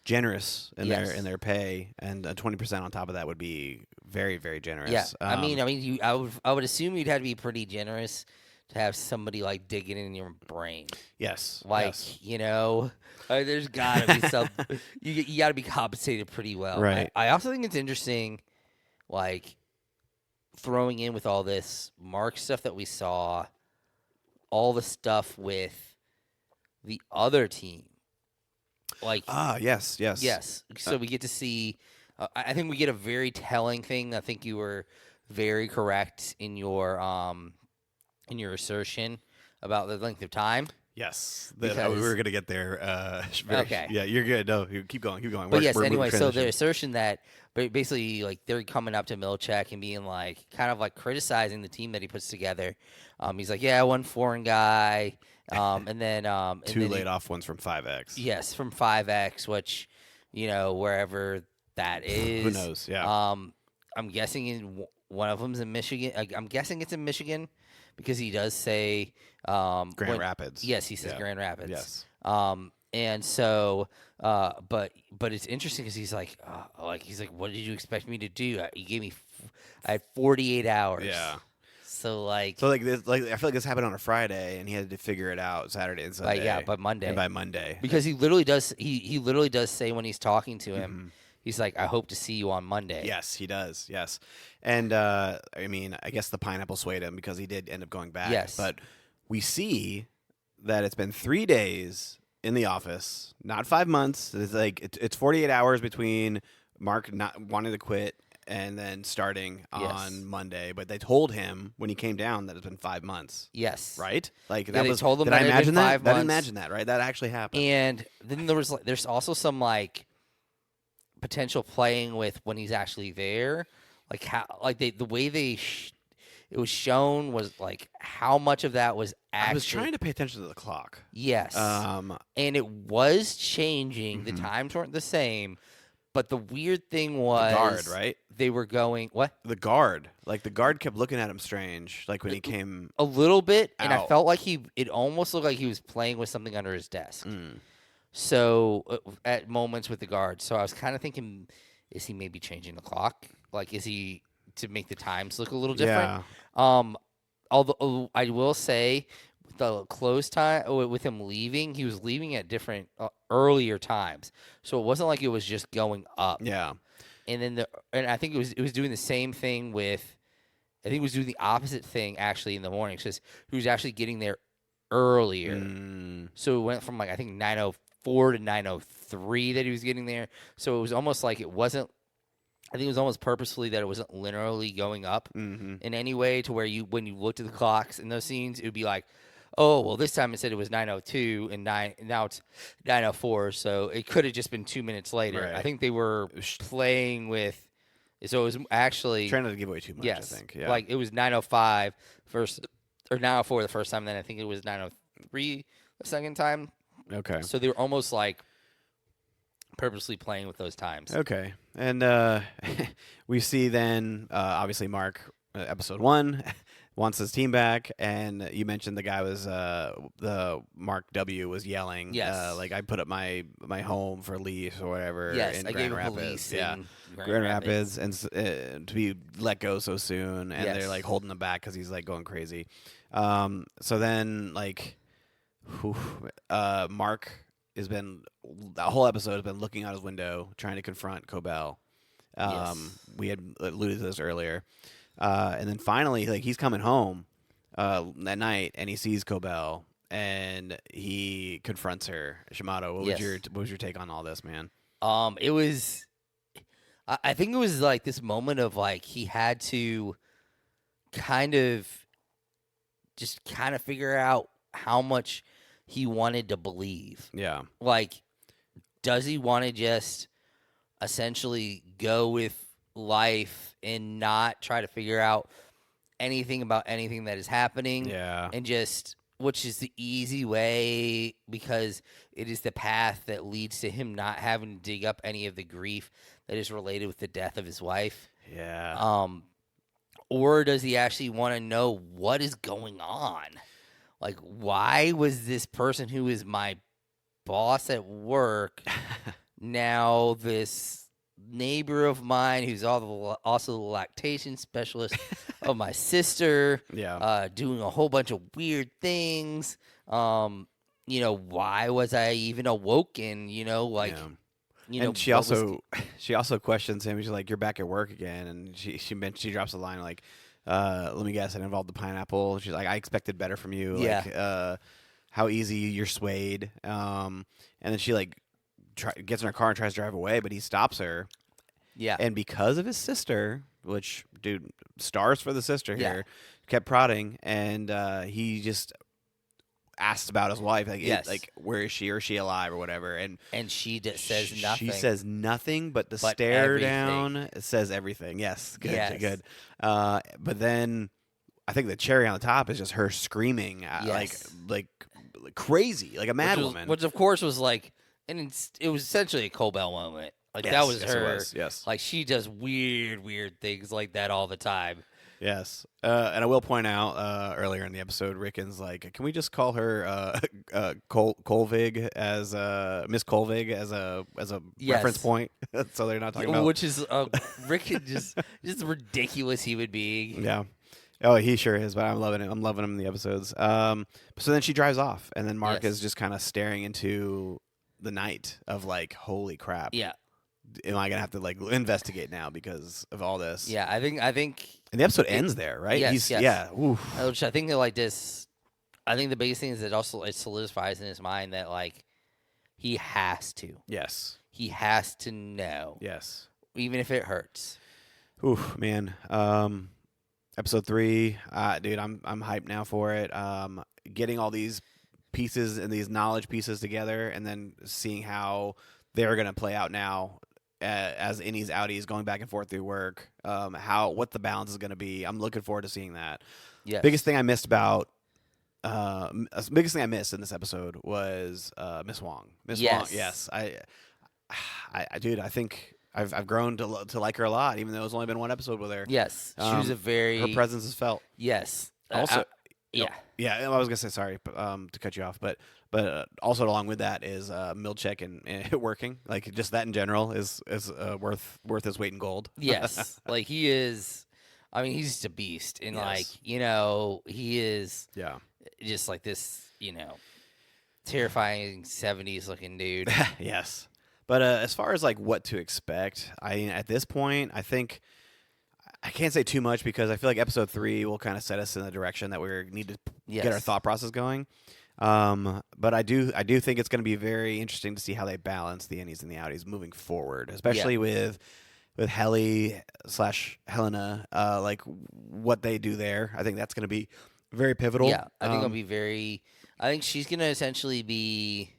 generous in Yes. their pay, and 20% on top of that would be very, very generous. Yeah, I mean, I would assume you'd have to be pretty generous to have somebody like digging in your brain. Yes. Like, Yes. there's gotta be some. You gotta be compensated pretty well. Right. I also think it's interesting, like throwing in with all this Mark stuff that we saw, all the stuff with the other team. Like, Yes. Yes. yes, so we get to see. I think we get a very telling thing. I think you were very correct in your assertion about the length of time. Yes. We Because were gonna get there. Okay. Yeah, you're good. No, you keep going. Keep going. But yes, we're moving anyway, so the transition. assertion that basically like they're coming up to Milchek and being like kind of like criticizing the team that he puts together. He's like, yeah, one foreign guy, and then Two laid off ones from 5X. yes, from 5X, which wherever that is. Who knows? Yeah. I'm guessing one of them's in Michigan. I'm guessing it's in Michigan because he does say Grand Rapids. Yes, he says Yeah. Grand Rapids. Yes. And so, but it's interesting because he's like, what did you expect me to do? You gave me, I had 48 hours. Yeah. So like, this, I feel like this happened on a Friday, and he had to figure it out Saturday and Sunday. by Monday. And by Monday, because he literally does. He literally does say when he's talking to him, Mm-hmm. he's like, I hope to see you on Monday. Yes, he does. Yes, and I mean, I guess the pineapple swayed him because he did end up going back. Yes. But we see that it's been 3 days in the office, not 5 months. It's like it's 48 hours between Mark not wanting to quit and then starting Yes. on Monday. But they told him when he came down that it's been 5 months. Yes. Right? Like Yeah, that they was. told him Did that I it had imagine been that? 5 I didn't months. imagine that. Right? That actually happened. And then there's also some like potential playing with when he's actually there, like how like the way it was shown was like how much of that was actually. I was trying to pay attention to the clock. Yes, and it was changing. The times weren't the same, but the weird thing was The guard, right? They were going what The guard, like the guard kept looking at him strange, like when he came. a little bit, and I Out. felt like it almost looked like he was playing with something under his desk. Mm. So at moments with the guard, so I was kind of thinking, is he maybe changing the clock? Like, is he to make the times look a little different? Although I will say, with the close time with him leaving, he was leaving at different earlier times, so it wasn't like it was just going up. Yeah. And then and I think it was doing the same thing with. I think it was doing the opposite thing actually in the morning, because he was actually getting there earlier. Mm. So it went from like I think 9:04 to 9:03 that he was getting there. So it was almost like it wasn't. I think it was almost purposefully that it wasn't linearly going up Mm-hmm. in any way to where when you looked at the clocks in those scenes, it would be like, oh well, this time it said it was 9:02 and now it's 9:04. So it could have just been 2 minutes later. Right. I think they were playing with. So it was actually Trying not to give away too much. yes, I think. Yeah. like it was 9:05 first or 9:04 the first time. Then I think it was 9:03 the second time. Okay. So they were almost like purposely playing with those times. Okay. And we see then obviously Mark episode 1 wants his team back, and you mentioned the guy was the Mark W was yelling. Yes. Like I put up my home for lease or whatever. Yes, in I Grand gave a Rapids. police Yeah. in Grand Rapids, and to be let go so soon, and Yes. they're like holding him back because he's like going crazy. So then like, Mark has been the whole episode has been looking out his window trying to confront Cobell. Yes. We had alluded to this earlier, and then finally like he's coming home that night, and he sees Cobell, and he confronts her. Shimado, what Yes. was your take on all this, man? It was. I think it was like this moment of like he had to kind of figure out how much he wanted to believe. Yeah. Like, does he want to just essentially go with life and not try to figure out anything about anything that is happening? Yeah. And just, which is the easy way because it is the path that leads to him not having to dig up any of the grief that is related with the death of his wife. Yeah. Or does he actually want to know what is going on? Like, why was this person who is my boss at work now this neighbor of mine who's also the lactation specialist of my sister, Yeah. doing a whole bunch of weird things. Why was I even awoken? Yeah. And What was she also questions him. She's like, "You're back at work again," and she drops a line like, "Let me guess, it involved the pineapple." She's like, "I expected better from you. Yeah. Like, how easy you're swayed." And then she like gets in her car and tries to drive away, but he stops her. Yeah. And because of his sister, which dude, stars for the sister Yeah. here, kept prodding, and he just asked about his wife, like, Yes. like where is she, or is she alive, or whatever, and she says nothing. She says nothing, but the But stare everything. down says everything. Yes, good, Yes. good. But then I think the cherry on the top is just her screaming, Yes. like crazy, like a mad woman. Which of course was like, and it was essentially a Cobell moment. Like Yes, that was yes, it her. was, yes. Like she does weird things like that all the time. Yes, and I will point out earlier in the episode, Rickon's like, can we just call her Colvig as Miss Colvig as a Yes. reference point, so they're not talking about Which is Rickon just a ridiculous human being. Yeah. Oh, he sure is, but I'm loving it. I'm loving him in the episodes. So then she drives off, and then Mark Yes. is just kind of staring into the night of like, holy crap. Yeah. Am I gonna have to like investigate now because of all this? Yeah. I think. And the episode ends there, right? Yes, yes. Yeah. Oof. Which I think that like this. I think the biggest thing is that also it solidifies in his mind that like he has to. Yes. He has to know, Yes. even if it hurts. Oof, man. Episode 3, dude, I'm hyped now for it. Getting all these pieces and these knowledge pieces together, and then seeing how they're gonna play out now as innies outies going back and forth through work. What the balance is gonna be. I'm looking forward to seeing that. Yes. Biggest thing I missed in this episode was Miss Wong. Miss Wong, Yes. yes. Dude, I think I've grown to like her a lot, even though it's only been one episode with her. Yes. She was a very. Her presence is felt. Yes. Also, yeah. Yeah, I was gonna say sorry to cut you off, but also along with that is Milchek and working, like just that in general is worth his weight in gold. Yes. Like he is. I mean, he's just a beast, and Yes. like he is Yeah. just like this, terrifying 70s looking dude. Yes. But as far as like what to expect, at this point, I think I can't say too much because I feel like episode 3 will kind of set us in the direction that we need to get our Yes. thought process going. But I do think it's going to be very interesting to see how they balance the innies and the outies moving forward, especially with Helly / Helena, like what they do there. I think that's going to be very pivotal. Yeah, I think it'll be very. I think she's gonna essentially be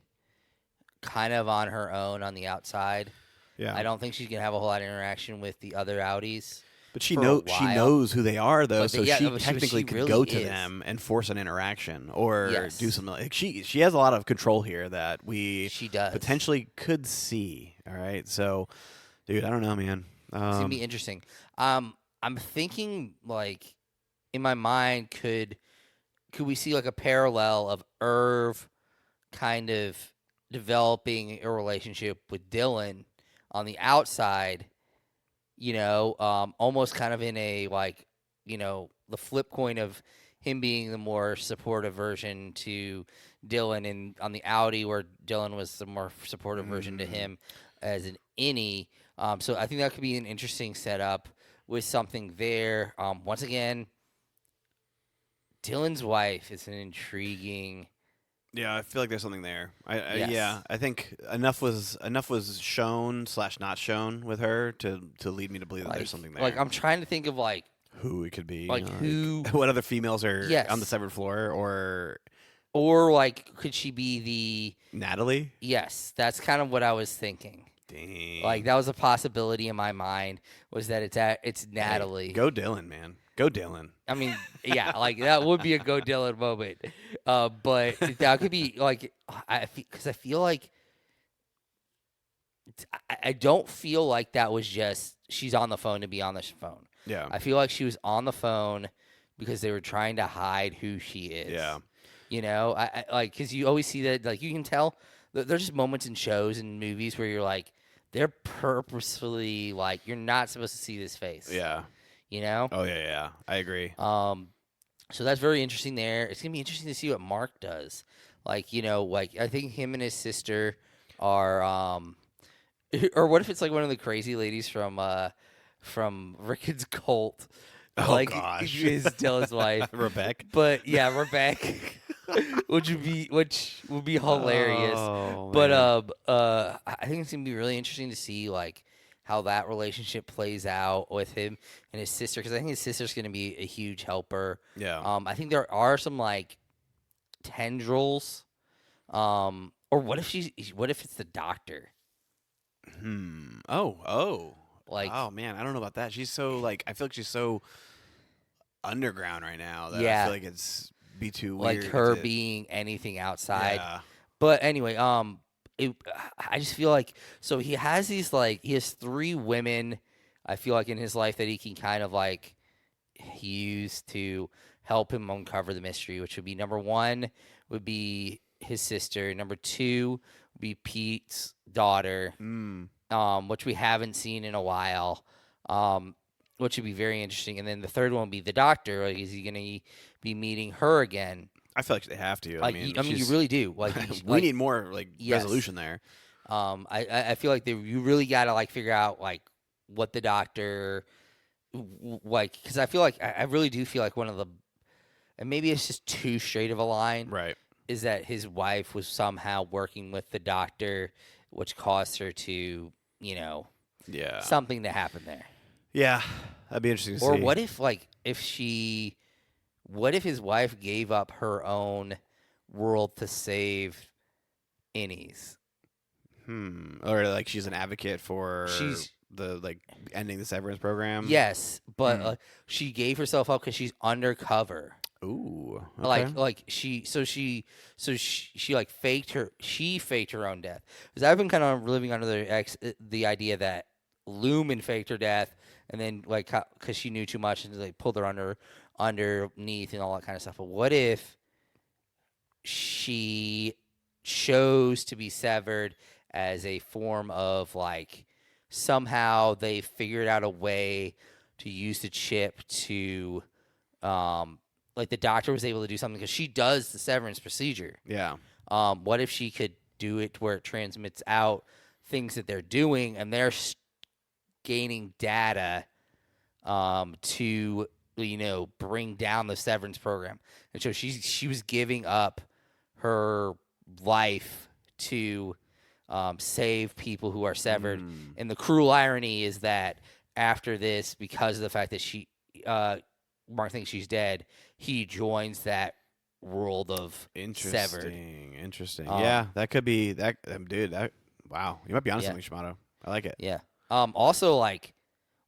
kind of on her own on the outside. Yeah. I don't think she's gonna have a whole lot of interaction with the other outies. But she for a she while. knows who they are though, But so yeah, she but technically she could really go to is. them and force an interaction or Yes. do something. Like she has a lot of control here that we She does. potentially could see. All right, so dude, I don't know, man. It's gonna be interesting. I'm thinking like in my mind, could we see like a parallel of Irv kind of developing a relationship with Dylan on the outside, almost kind of in a like, the flip coin of him being the more supportive version to Dylan, and on the outie where Dylan was the more supportive version to him as an innie. So I think that could be an interesting setup with something there. Once again, Dylan's wife is an intriguing. Yeah, I feel like there's something there. Yes. Yeah, I think enough was shown / not shown with her to lead me to believe that there's something there. Like I'm trying to think of like who it could be, like who what other females are Yes. on the severed floor, or like could she be the Natalie? Yes, that's kind of what I was thinking. Dang. Like that was a possibility in my mind was that it's Natalie. Hey, go Dylan, man. Go Dylan. I mean, yeah, like that would be a go Dylan moment. But that could be like because I feel like I don't feel like that was just she's on the phone to be on the phone. Yeah. I feel like she was on the phone because they were trying to hide who she is. Yeah. I like because you always see that, like you can tell there's just moments in shows and movies where you're like they're purposefully like you're not supposed to see this face. Yeah. You know. Oh yeah. I agree. So that's very interesting there. It's gonna be interesting to see what Mark does. Like like I think him and his sister are or what if it's like one of the crazy ladies from Rickard's cult, Oh like gosh. is tell his wife. Rebecca. But yeah, Rebecca, which would be hilarious. Oh, But man. I think it's gonna be really interesting to see like how that relationship plays out with him and his sister, because I think his sister's gonna be a huge helper. Yeah. I think there are some like tendrils. Or what if it's the doctor? Oh. Like, Oh man, I don't know about that. She's so like I feel like she's so underground right now that I yeah, feel like it's be too like weird her to being anything outside. Yeah. But anyway, I just feel like so he has he has three women. I feel like in his life that he can kind of like use to help him uncover the mystery, which would be number one would be his sister, number two would be Pete's daughter, Mm. which we haven't seen in a while, which would be very interesting. And then the third one would be the doctor. Like, is he going to be meeting her again? I feel like they have to. Like, I mean, you really do. Like, we need more like yes. resolution there. I feel like you really got to like figure out like what the doctor like, because I feel like I really do feel like one of the, and maybe it's just too straight of a line, Right. is that his wife was somehow working with the doctor, which caused her to, Yeah. something to happen there. Yeah. That'd be interesting to Or see. what if what if his wife gave up her own world to save Innie's? Or like she's an advocate for the like ending the Severance program. Yes, but she gave herself up because she's undercover. Ooh. Okay. Like she like faked her own death. Because I've been kind of living under the idea that Lumen faked her death, and then like because she knew too much and like pulled her underneath and all that kind of stuff. But what if she chose to be severed as a form of like somehow they figured out a way to use the chip to like the doctor was able to do something because she does the severance procedure. Yeah. What if she could do it where it transmits out things that they're doing and they're gaining data to bring down the severance program, and so she was giving up her life to save people who are severed. And the cruel irony is that after this, because of the fact that Mark thinks she's dead, he joins that world of severed. Interesting. Yeah, that could be that, dude. Wow, you might be onto something, Shimano. I like it. Yeah. Also, like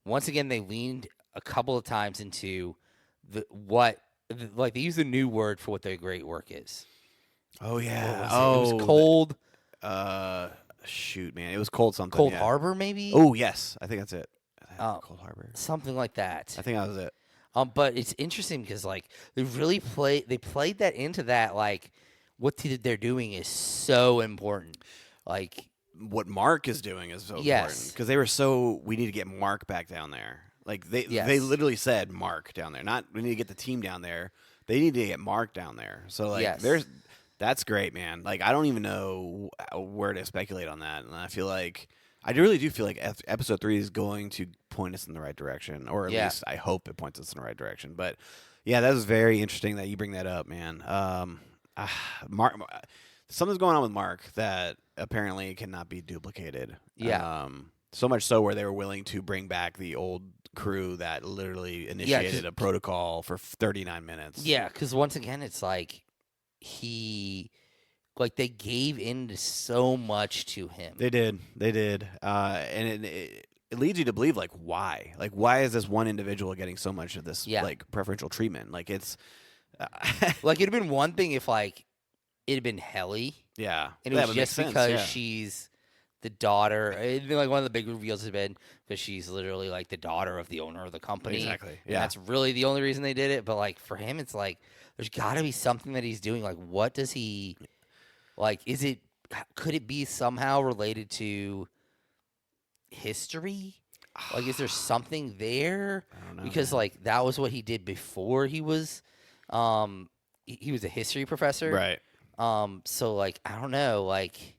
once again, they leaned a couple of times into like they use the new word for what their great work is. Oh yeah. It was cold. Shoot, man, it was cold something. Cold Harbor, maybe. Oh yes, I think that's it. Cold Harbor. Something like that. I think that was it. But it's interesting because like they played that into that, like what they're doing is so important. Like what Mark is doing is so important because they were we need to get Mark back down there. Like they literally said Mark down there. Not we need to get the team down there. They need to get Mark down there. So like that's great, man. Like I don't even know where to speculate on that, and I really do feel like episode 3 is going to point us in the right direction, or at least I hope it points us in the right direction. But yeah, that was very interesting that you bring that up, man. Mark, something's going on with Mark that apparently cannot be duplicated. Yeah. So much so where they were willing to bring back the old crew that literally initiated a protocol for 39 minutes. Yeah, because once again, it's like they gave in to so much to him. They did, and it leads you to believe why is this one individual getting so much of this preferential treatment? Like it's like it'd have been one thing if it had been Helly, and it was just because she's the daughter. It'd be like one of the big reveals has been that she's literally like the daughter of the owner of the company. Exactly. And that's really the only reason they did it. But like for him, it's like there's got to be something that he's doing. Like what does he like? Could it be somehow related to history? Like, is there something there? I don't know, Because man. like that was what he did before he was, he was a history professor. Right. So like I don't know, like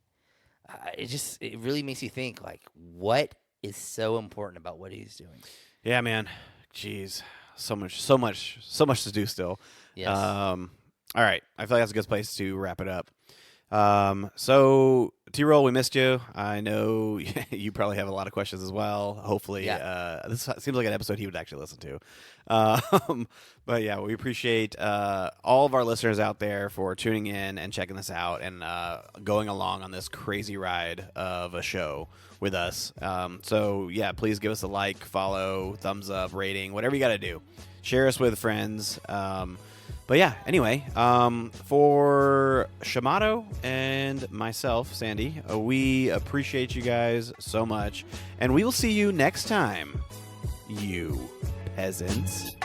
it really makes you think like what is so important about what he's doing. Yeah, man. Jeez. So much to do still. Yes. All right. I feel like that's a good place to wrap it up. So T-Roll, we missed you. I know you probably have a lot of questions as well. Hopefully, this seems like an episode he would actually listen to. But yeah, we appreciate all of our listeners out there for tuning in and checking this out and going along on this crazy ride of a show with us. So yeah, please give us a like, follow, thumbs up, rating, whatever you got to do. Share us with friends. But yeah, anyway, for Shamato and myself, Sandy, we appreciate you guys so much. And we will see you next time, you peasants.